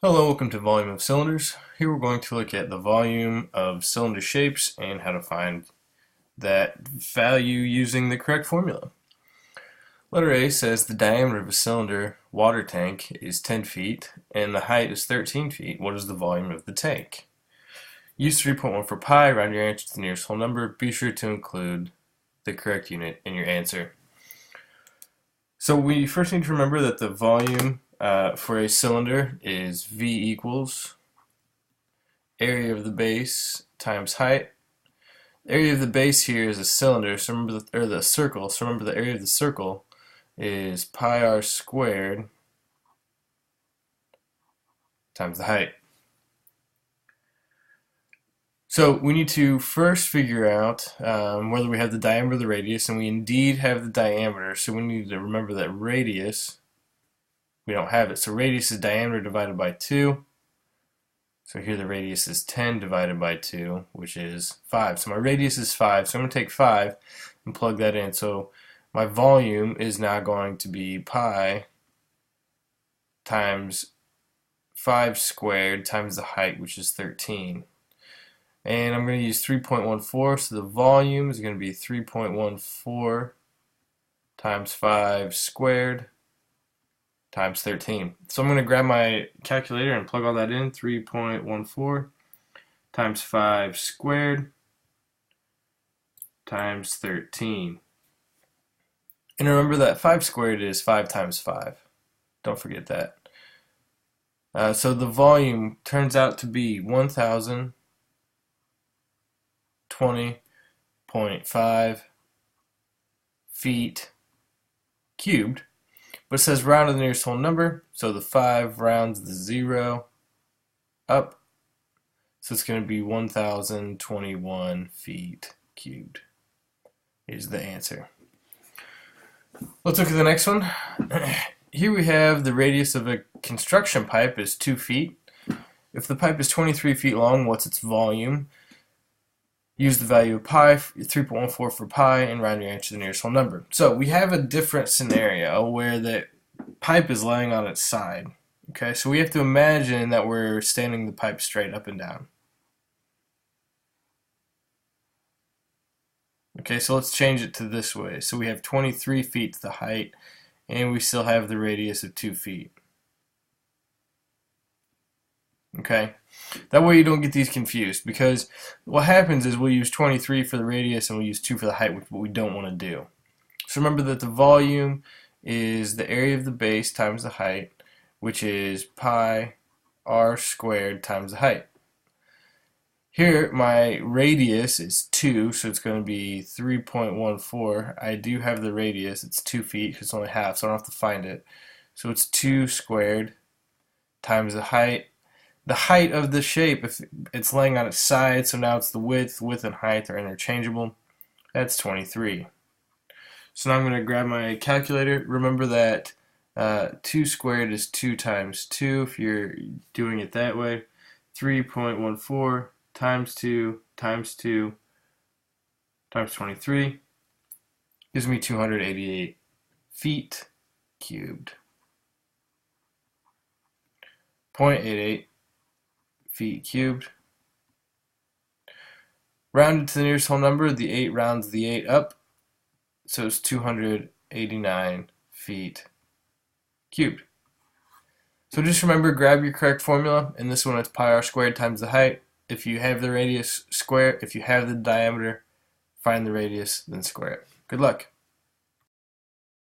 Hello, welcome to Volume of Cylinders. Here we're going to look at the volume of cylinder shapes and how to find that value using the correct formula. Letter A says the diameter of a cylinder water tank is 10 feet and the height is 13 feet. What is the volume of the tank? Use 3.1 for pi, round your answer to the nearest whole number. Be sure to include the correct unit in your answer. So we first need to remember that the volume for a cylinder is V equals area of the base times height. The area of the base here is a cylinder, so remember the circle. So remember the area of the circle is pi r squared times the height. So we need to first figure out whether we have the diameter or the radius, and we indeed have the diameter. So we need to remember that radius, we don't have it. So radius is diameter divided by 2. So here the radius is 10 divided by 2, which is 5. So my radius is 5. So I'm going to take 5 and plug that in. So my volume is now going to be pi times 5 squared times the height, which is 13. And I'm going to use 3.14, so the volume is going to be 3.14 times 5 squared times 13. So I'm going to grab my calculator and plug all that in. 3.14 times 5 squared times 13. And remember that 5 squared is 5 times 5. Don't forget that. So the volume turns out to be 1,020.5 feet cubed. But it says round to the nearest whole number, so the 5 rounds the 0 up, so it's going to be 1,021 feet cubed is the answer. Let's look at the next one. Here we have the radius of a construction pipe is 2 feet. If the pipe is 23 feet long, what's its volume? Use the value of pi, 3.14 for pi, and round your answer to the nearest whole number. So we have a different scenario where the pipe is laying on its side. Okay, so we have to imagine that we're standing the pipe straight up and down. Okay, so let's change it to this way. So we have 23 feet the height, and we still have the radius of 2 feet. Okay, that way you don't get these confused, because what happens is we'll use 23 for the radius and we'll use 2 for the height, which we don't want to do. So remember that the volume is the area of the base times the height, which is pi r squared times the height. Here my radius is 2, so it's going to be 3.14. I do have the radius, it's 2 feet because it's only half, so I don't have to find it. So it's 2 squared times the height. The height of the shape, if it's laying on its side, so now it's the width. Width and height are interchangeable. That's 23. So now I'm going to grab my calculator. Remember that 2 squared is 2 times 2 if you're doing it that way. 3.14 times 2 times 2 times 23 gives me 288 feet cubed. 0.88 feet cubed. Rounded to the nearest whole number, the 8 rounds the 8 up, so it's 289 feet cubed. So just remember, grab your correct formula. In this one, it's pi r squared times the height. If you have the radius, square. If you have the diameter, find the radius, then square it. Good luck.